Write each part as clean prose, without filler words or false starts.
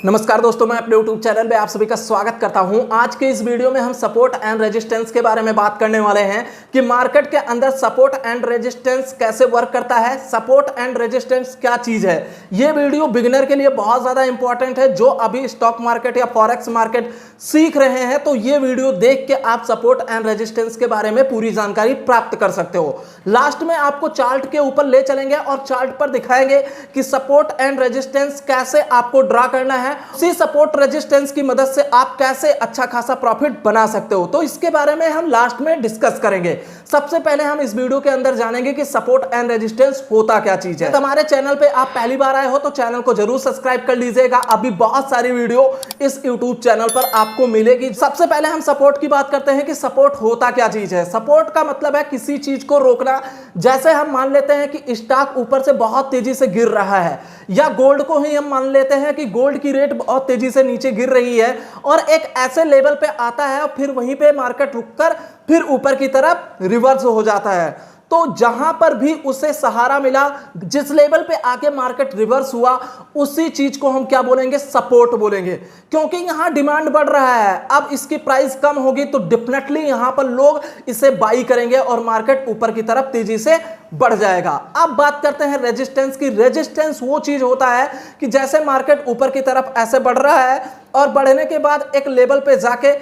नमस्कार दोस्तों, मैं अपने YouTube चैनल में आप सभी का स्वागत करता हूं। आज के इस वीडियो में हम सपोर्ट एंड रेजिस्टेंस के बारे में बात करने वाले हैं कि मार्केट के अंदर सपोर्ट एंड रेजिस्टेंस कैसे वर्क करता है, सपोर्ट एंड रेजिस्टेंस क्या चीज है। यह वीडियो बिगिनर के लिए बहुत ज्यादा इंपॉर्टेंट है। जो अभी स्टॉक मार्केट या फॉरेक्स मार्केट सीख रहे हैं तो यह वीडियो देख के आप सपोर्ट एंड रेजिस्टेंस के बारे में पूरी जानकारी प्राप्त कर सकते हो। लास्ट में आपको चार्ट के ऊपर ले चलेंगे और चार्ट पर दिखाएंगे कि सपोर्ट एंड रेजिस्टेंस कैसे आपको ड्रा करना है। उसी सपोर्ट रेजिस्टेंस की मदद से आप कैसे अच्छा खासा प्रॉफिट बना सकते हो, तो इसके बारे में हम लास्ट में डिस्कस करेंगे। सबसे पहले हम इस वीडियो के अंदर जानेंगे कि सपोर्ट एंड रेजिस्टेंस होता क्या चीज है। हमारे चैनल पे आप पहली बार आए हो तो चैनल को जरूर सब्सक्राइब कर लीजिएगा। अभी बहुत सारी वीडियो इस यूट्यूब चैनल पर आपको मिलेगी। सबसे पहले हम सपोर्ट की बात करते हैं कि सपोर्ट होता क्या चीज है। सपोर्ट का मतलब है किसी चीज को रोकना। जैसे हम मान लेते हैं कि स्टॉक ऊपर से बहुत तेजी से गिर रहा है, या गोल्ड को ही हम मान लेते हैं कि गोल्ड की रेट बहुत तेजी से नीचे गिर रही है और एक ऐसे लेवल पे आता है और फिर वहीं पे मार्केट रुककर फिर ऊपर की तरफ रिवर्स हो जाता है। तो जहां पर भी उसे सहारा मिला, जिस लेवल पे आके मार्केट रिवर्स हुआ, उसी चीज को हम क्या बोलेंगे, सपोर्ट बोलेंगे। क्योंकि यहां डिमांड बढ़ रहा है, अब इसकी प्राइस कम होगी तो डेफिनेटली यहां पर लोग इसे बाई करेंगे और मार्केट ऊपर की तरफ तेजी से बढ़ जाएगा। अब बात करते हैं रेजिस्टेंस की। रेजिस्टेंस वो चीज होता है कि जैसे मार्केट ऊपर की तरफ ऐसे बढ़ रहा है और बढ़ने के बाद एक लेवल पे जाके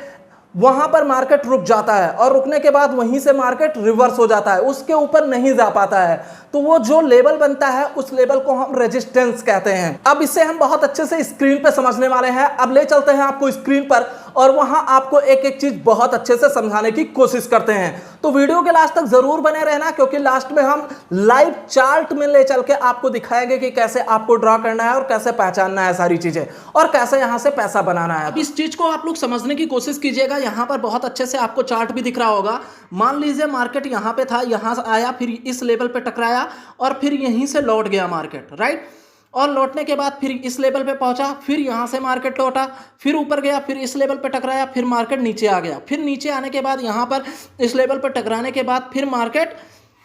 वहां पर मार्केट रुक जाता है और रुकने के बाद वहीं से मार्केट रिवर्स हो जाता है, उसके ऊपर नहीं जा पाता है, तो वो जो लेवल बनता है उस लेवल को हम रेजिस्टेंस कहते हैं। अब इसे हम बहुत अच्छे से स्क्रीन पे समझने वाले हैं। अब ले चलते हैं आपको स्क्रीन पर और वहां आपको एक एक चीज बहुत अच्छे से समझाने की कोशिश करते हैं। तो वीडियो के लास्ट तक जरूर बने रहना, क्योंकि लास्ट में हम लाइव चार्ट में ले चल के आपको दिखाएंगे कि कैसे आपको ड्रा करना है और कैसे पहचानना है सारी चीजें और कैसे यहां से पैसा बनाना है। इस चीज को आप लोग समझने की कोशिश कीजिएगा। यहां पर बहुत अच्छे से आपको चार्ट भी दिख रहा होगा। मान लीजिए मार्केट यहां पे था, यहां से आया, फिर इस लेवल पे टकराया और फिर यहीं से लौट गया मार्केट, राइट। और लौटने के बाद फिर इस लेवल पे पहुंचा, फिर यहां से मार्केट लौटा, फिर ऊपर गया, फिर इस लेवल पे टकराया, फिर मार्केट नीचे आ गया, फिर नीचे आने के बाद यहां पर इस लेवल पे टकराने के बाद फिर मार्केट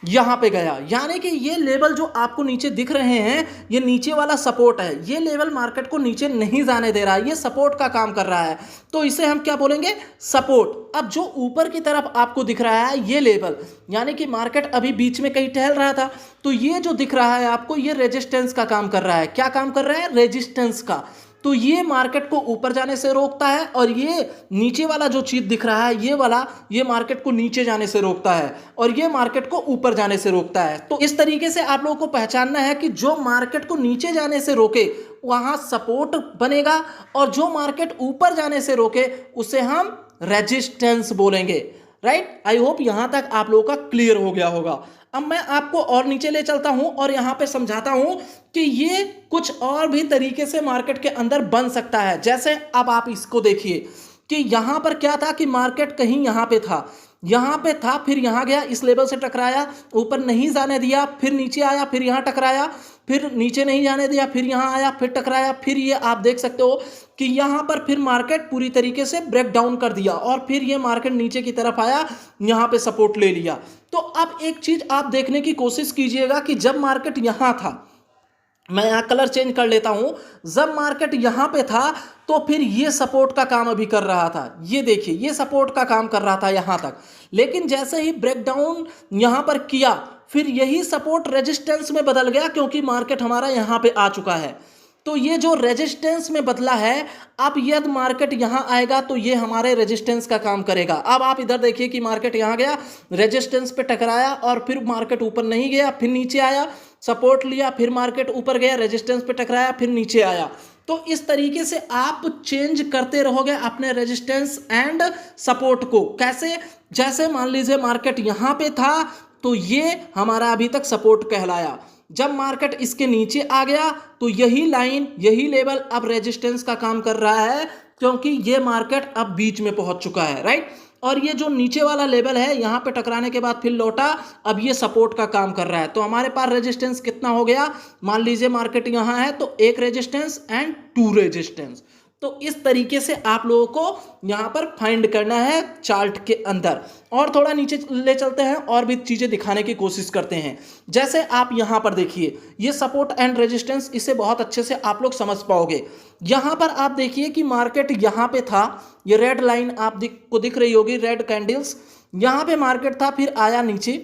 यहां पे गया। यानी कि ये लेवल जो आपको नीचे दिख रहे हैं, ये नीचे वाला सपोर्ट है। ये लेवल मार्केट को नीचे नहीं जाने दे रहा है, ये सपोर्ट का काम कर रहा है, तो इसे हम क्या बोलेंगे, सपोर्ट। अब जो ऊपर की तरफ आपको दिख रहा है ये लेवल, यानी कि मार्केट अभी बीच में कहीं टहल रहा था, तो ये जो दिख रहा है आपको, ये रेजिस्टेंस का काम कर रहा है। क्या काम कर रहा है, रेजिस्टेंस का। तो ये मार्केट को ऊपर जाने से रोकता है और ये नीचे वाला जो चीज दिख रहा है ये वाला, ये मार्केट को नीचे जाने से रोकता है और ये मार्केट को ऊपर जाने से रोकता है। तो इस तरीके से आप लोगों को पहचानना है कि जो मार्केट को नीचे जाने से रोके वहां सपोर्ट बनेगा और जो मार्केट ऊपर जाने से रोके उसे हम रेजिस्टेंस बोलेंगे, राइट। आई होप यहां तक आप लोगों का क्लियर हो गया होगा। अब मैं आपको और नीचे ले चलता हूं और यहां पे समझाता हूं कि ये कुछ और भी तरीके से मार्केट के अंदर बन सकता है। जैसे अब आप इसको देखिए कि यहां पर क्या था कि मार्केट कहीं यहां पे था, फिर यहां गया, इस लेवल से टकराया, ऊपर नहीं जाने दिया, फिर नीचे आया, फिर यहां टकराया, फिर नीचे नहीं जाने दिया, फिर यहां आया, फिर टकराया, फिर ये आप देख सकते हो कि यहां पर फिर मार्केट पूरी तरीके से ब्रेक डाउन कर दिया और फिर ये मार्केट नीचे की तरफ आया, यहां पे सपोर्ट ले लिया। तो अब एक चीज आप देखने की कोशिश कीजिएगा कि जब मार्केट यहां था, मैं यहां कलर चेंज कर लेता हूं, जब मार्केट यहां पे था तो फिर ये सपोर्ट का काम अभी कर रहा था। ये देखिए, ये सपोर्ट का काम कर रहा था यहां तक, लेकिन जैसे ही ब्रेकडाउन यहां पर किया फिर यही सपोर्ट रेजिस्टेंस में बदल गया, क्योंकि मार्केट हमारा यहां पे आ चुका है। तो ये जो रेजिस्टेंस में बदला है, अब यदि मार्केट यहां आएगा तो ये हमारे रेजिस्टेंस का काम करेगा। अब आप इधर देखिए कि मार्केट यहां गया, रेजिस्टेंस पे टकराया और फिर मार्केट ऊपर नहीं गया, फिर नीचे आया, सपोर्ट लिया, फिर मार्केट ऊपर गया, रेजिस्टेंस पे टकराया, फिर नीचे आया। तो इस तरीके से आप चेंज करते रहोगे अपने रेजिस्टेंस एंड सपोर्ट को। कैसे, जैसे मान लीजिए मार्केट यहां पे था तो ये हमारा अभी तक सपोर्ट कहलाया। जब मार्केट इसके नीचे आ गया तो यही लाइन, यही लेवल अब रेजिस्टेंस का काम कर रहा है, क्योंकि ये मार्केट अब बीच में पहुंच चुका है, राइट। और ये जो नीचे वाला लेवल है, यहां पे टकराने के बाद फिर लौटा, अब ये सपोर्ट का काम कर रहा है। तो हमारे पास रेजिस्टेंस कितना हो गया, मान लीजिए मार्केट यहां है तो एक रेजिस्टेंस एंड टू रेजिस्टेंस। तो इस तरीके से आप लोगों को यहाँ पर फाइंड करना है चार्ट के अंदर। और थोड़ा नीचे ले चलते हैं और भी चीज़ें दिखाने की कोशिश करते हैं। जैसे आप यहाँ पर देखिए, ये सपोर्ट एंड रेजिस्टेंस, इसे बहुत अच्छे से आप लोग समझ पाओगे। यहाँ पर आप देखिए कि मार्केट यहाँ पे था, ये रेड लाइन आप को दिख रही होगी, रेड कैंडल्स, यहाँ पे मार्केट था, फिर आया नीचे,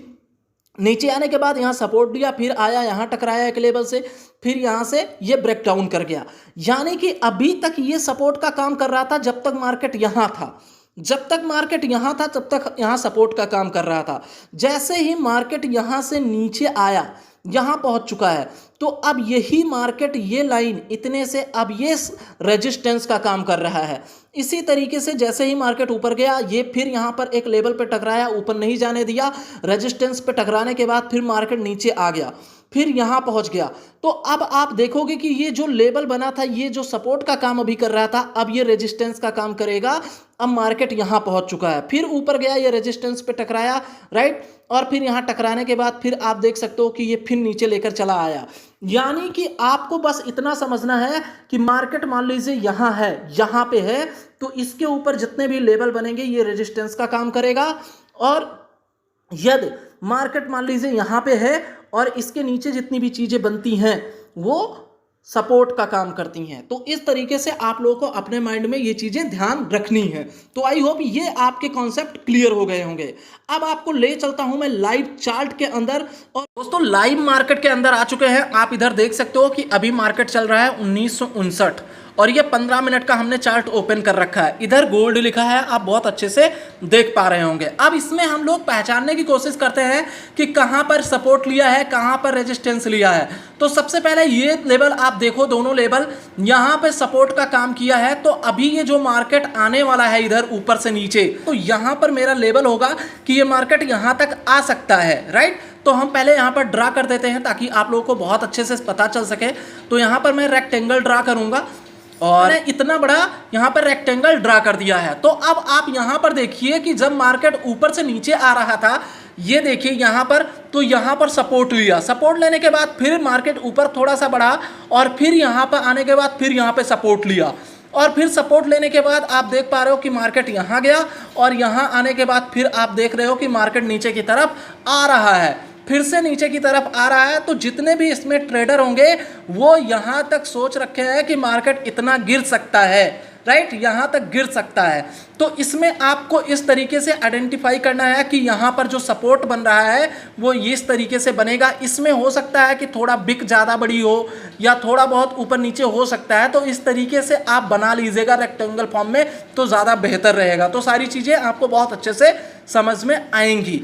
नीचे आने के बाद यहाँ सपोर्ट दिया, फिर आया यहाँ टकराया एक लेवल से, फिर यहाँ से ये ब्रेक डाउन कर गया। यानी कि अभी तक ये सपोर्ट का काम कर रहा था जब तक मार्केट यहाँ था, जब तक मार्केट यहाँ था तब तक यहाँ सपोर्ट का काम कर रहा था। जैसे ही मार्केट यहाँ से नीचे आया, यहाँ पहुँच चुका है, तो अब यही मार्केट, ये लाइन इतने से अब ये रेजिस्टेंस का काम कर रहा है। इसी तरीके से जैसे ही मार्केट ऊपर गया, ये फिर यहाँ पर एक लेवल पे टकराया, ऊपर नहीं जाने दिया, रेजिस्टेंस पे टकराने के बाद फिर मार्केट नीचे आ गया, फिर यहाँ पहुँच गया। तो अब आप देखोगे कि ये जो लेवल बना था, ये जो सपोर्ट का काम अभी कर रहा था, अब ये रेजिस्टेंस का काम करेगा। अब मार्केट यहाँ पहुँच चुका है, फिर ऊपर गया, ये रेजिस्टेंस पे टकराया, राइट, और फिर यहाँ टकराने के बाद फिर आप देख सकते हो कि ये फिर नीचे लेकर चला आया। यानी कि आपको बस इतना समझना है कि मार्केट मान लीजिए यहाँ है, यहाँ पे है, तो इसके ऊपर जितने भी लेवल बनेंगे ये रेजिस्टेंस का काम करेगा। और यदि मार्केट मान लीजिए यहाँ पे है और इसके नीचे जितनी भी चीज़ें बनती हैं वो सपोर्ट का काम करती हैं। तो इस तरीके से आप लोगों को अपने माइंड में ये चीज़ें ध्यान रखनी है। तो आई होप ये आपके कॉन्सेप्ट क्लियर हो गए होंगे। अब आपको ले चलता हूं मैं लाइव चार्ट के अंदर। और दोस्तों लाइव मार्केट के अंदर आ चुके हैं। आप इधर देख सकते हो कि अभी मार्केट चल रहा है 1959 और ये 15 मिनट का हमने चार्ट ओपन कर रखा है। इधर गोल्ड लिखा है, आप बहुत अच्छे से देख पा रहे होंगे। अब इसमें हम लोग पहचानने की कोशिश करते हैं कि कहां पर सपोर्ट लिया है, कहां पर रेजिस्टेंस लिया है। तो सबसे पहले ये लेवल आप देखो, दोनों लेवल यहां पे सपोर्ट का काम किया है। तो अभी ये जो मार्केट आने वाला है इधर ऊपर से नीचे, तो यहां पर मेरा लेवल होगा कि ये मार्केट यहां तक आ सकता है, राइट। तो हम पहले यहां पर ड्रा कर देते हैं ताकि आप लोगों को बहुत अच्छे से पता चल सके। तो यहां पर मैं रेक्टेंगल ड्रा करूंगा और इतना बड़ा यहाँ पर रेक्टेंगल ड्रा कर दिया है। तो अब आप यहाँ पर देखिए कि जब मार्केट ऊपर से नीचे आ रहा था, ये देखिए यहाँ पर, तो यहाँ पर सपोर्ट लिया, सपोर्ट लेने के बाद फिर मार्केट ऊपर थोड़ा सा बढ़ा और फिर यहाँ पर आने के बाद फिर यहाँ पे सपोर्ट लिया और फिर सपोर्ट लेने के बाद आप देख पा रहे हो कि मार्केट यहाँ गया और यहाँ आने के बाद फिर आप देख रहे हो कि मार्केट नीचे की तरफ आ रहा है, फिर से नीचे की तरफ आ रहा है। तो जितने भी इसमें ट्रेडर होंगे वो यहाँ तक सोच रखे हैं कि मार्केट इतना गिर सकता है, राइट, यहाँ तक गिर सकता है। तो इसमें आपको इस तरीके से आइडेंटिफाई करना है कि यहाँ पर जो सपोर्ट बन रहा है वो इस तरीके से बनेगा। इसमें हो सकता है कि थोड़ा बिक ज़्यादा बड़ी हो या थोड़ा बहुत ऊपर नीचे हो सकता है। तो इस तरीके से आप बना लीजिएगा रेक्टेंगल फॉर्म में, तो ज़्यादा बेहतर रहेगा। तो सारी चीज़ें आपको बहुत अच्छे से समझ में आएंगी।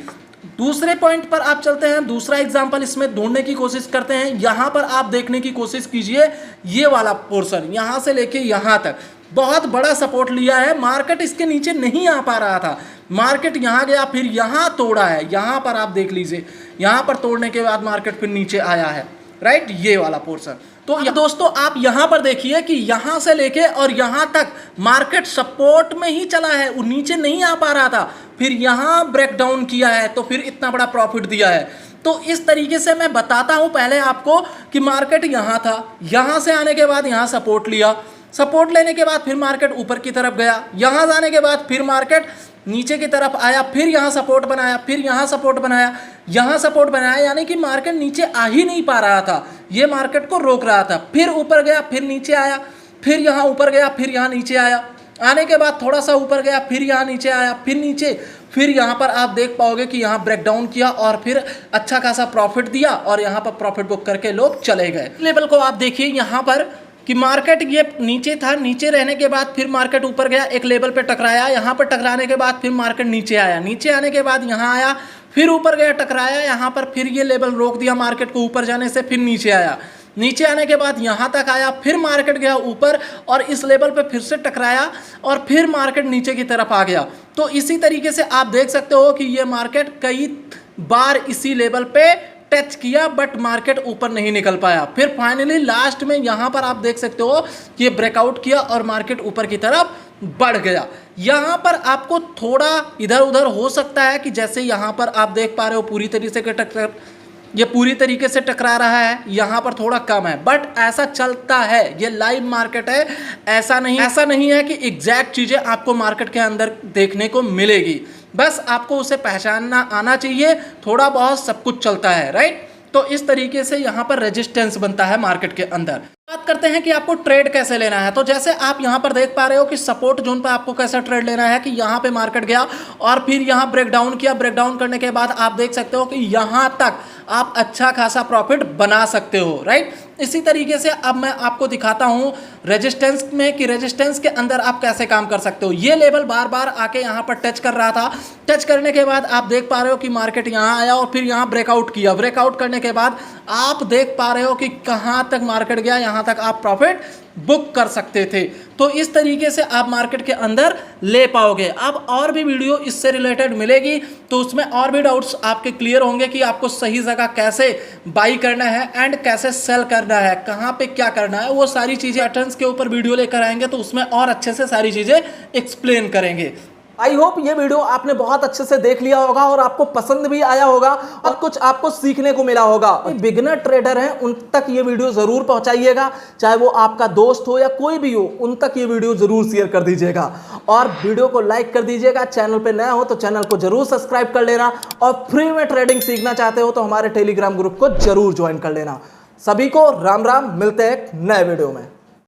दूसरे पॉइंट पर आप चलते हैं, दूसरा एग्जांपल इसमें ढूंढने की कोशिश करते हैं। यहां पर आप देखने की कोशिश कीजिए, ये वाला पोर्शन यहां से लेके यहां तक बहुत बड़ा सपोर्ट लिया है। मार्केट इसके नीचे नहीं आ पा रहा था, मार्केट यहां गया, फिर यहां तोड़ा है। यहां पर आप देख लीजिए, यहां पर तोड़ने के बाद मार्केट फिर नीचे आया है, राइट, ये वाला पोर्शन। तो दोस्तों आप यहां पर देखिए कि यहां से लेके और यहां तक मार्केट सपोर्ट में ही चला है, वो नीचे नहीं आ पा रहा था, फिर यहां ब्रेक डाउन किया है, तो फिर इतना बड़ा प्रॉफिट दिया है। तो इस तरीके से मैं बताता हूं पहले आपको कि मार्केट यहां था, यहां से आने के बाद यहां सपोर्ट लिया, सपोर्ट लेने के बाद फिर मार्केट ऊपर की तरफ गया, यहां जाने के बाद फिर मार्केट नीचे की तरफ आया, फिर यहाँ सपोर्ट बनाया, फिर यहाँ सपोर्ट बनाया, यहाँ सपोर्ट बनाया। यानी कि मार्केट नीचे आ ही नहीं पा रहा था, ये मार्केट को रोक रहा था। फिर ऊपर गया, फिर नीचे आया, फिर यहाँ ऊपर गया, फिर यहाँ नीचे आया, आने के बाद थोड़ा सा ऊपर गया, फिर यहाँ नीचे आया, फिर नीचे, फिर यहाँ पर आप देख पाओगे कि यहाँ ब्रेक डाउन किया और फिर अच्छा खासा प्रॉफिट दिया और यहाँ पर प्रॉफिट बुक करके लोग चले गए। लेवल को आप देखिए यहाँ पर कि मार्केट ये नीचे था, नीचे रहने के बाद फिर मार्केट ऊपर गया, एक लेवल पे टकराया, यहाँ पर टकराने के बाद फिर मार्केट नीचे आया, नीचे आने के बाद यहाँ आया, फिर ऊपर गया, टकराया, यहाँ पर फिर ये लेवल रोक दिया मार्केट को ऊपर जाने से, फिर नीचे आया, नीचे आने के बाद यहाँ तक आया, फिर मार्केट गया ऊपर और इस लेवल पे फिर से टकराया और फिर मार्केट नीचे की तरफ आ गया। तो इसी तरीके से आप देख सकते हो कि ये मार्केट कई बार इसी लेवल पे टच किया बट मार्केट ऊपर नहीं निकल पाया। फिर फाइनली लास्ट में यहाँ पर आप देख सकते हो कि ये ब्रेकआउट किया और मार्केट ऊपर की तरफ बढ़ गया। यहाँ पर आपको थोड़ा इधर उधर हो सकता है कि जैसे यहाँ पर आप देख पा रहे हो पूरी तरीके से ये पूरी तरीके से टकरा रहा है, यहाँ पर थोड़ा कम है, बट ऐसा चलता है, ये लाइव मार्केट है। ऐसा नहीं है कि एग्जैक्ट चीज़ें आपको मार्केट के अंदर देखने को मिलेगी, बस आपको उसे पहचानना आना चाहिए। थोड़ा बहुत सब कुछ चलता है, राइट। तो इस तरीके से यहाँ पर रेजिस्टेंस बनता है मार्केट के अंदर। बात करते हैं कि आपको ट्रेड कैसे लेना है। तो जैसे आप यहाँ पर देख पा रहे हो कि सपोर्ट जोन पर आपको कैसा ट्रेड लेना है कि यहाँ पे मार्केट गया और फिर यहाँ ब्रेकडाउन किया। ब्रेकडाउन करने के बाद आप देख सकते हो कि यहाँ तक आप अच्छा खासा प्रॉफिट बना सकते हो, राइट। इसी तरीके से अब मैं आपको दिखाता हूँ रेजिस्टेंस में कि रेजिस्टेंस के अंदर आप कैसे काम कर सकते हो। ये लेवल बार बार आके यहाँ पर टच कर रहा था। टच करने के बाद आप देख पा रहे हो कि मार्केट यहाँ आया और फिर यहाँ ब्रेकआउट किया। ब्रेकआउट करने के बाद आप देख पा रहे हो कि कहाँ तक मार्केट गया, यहाँ तक आप प्रॉफिट बुक कर सकते थे। तो इस तरीके से आप मार्केट के अंदर ले पाओगे। अब और भी वीडियो इससे रिलेटेड मिलेगी तो उसमें और भी डाउट्स आपके क्लियर होंगे कि आपको सही जगह कैसे बाई करना है एंड कैसे सेल करना है, कहाँ पे क्या करना है। वो सारी चीज़ें पैटर्न्स के ऊपर वीडियो लेकर आएंगे तो उसमें और अच्छे से सारी चीज़ें एक्सप्लेन करेंगे। आई होप ये वीडियो आपने बहुत अच्छे से देख लिया होगा और आपको पसंद भी आया होगा और कुछ आपको सीखने को मिला होगा। बिगिनर ट्रेडर हैं उन तक ये वीडियो जरूर पहुंचाइएगा, चाहे वो आपका दोस्त हो या कोई भी हो, उन तक ये वीडियो जरूर शेयर कर दीजिएगा और वीडियो को लाइक कर दीजिएगा। चैनल पे नया हो तो चैनल को जरूर सब्सक्राइब कर लेना और फ्री में ट्रेडिंग सीखना चाहते हो तो हमारे टेलीग्राम ग्रुप को जरूर ज्वाइन कर लेना। सभी को राम राम, मिलते हैं एक नए वीडियो में।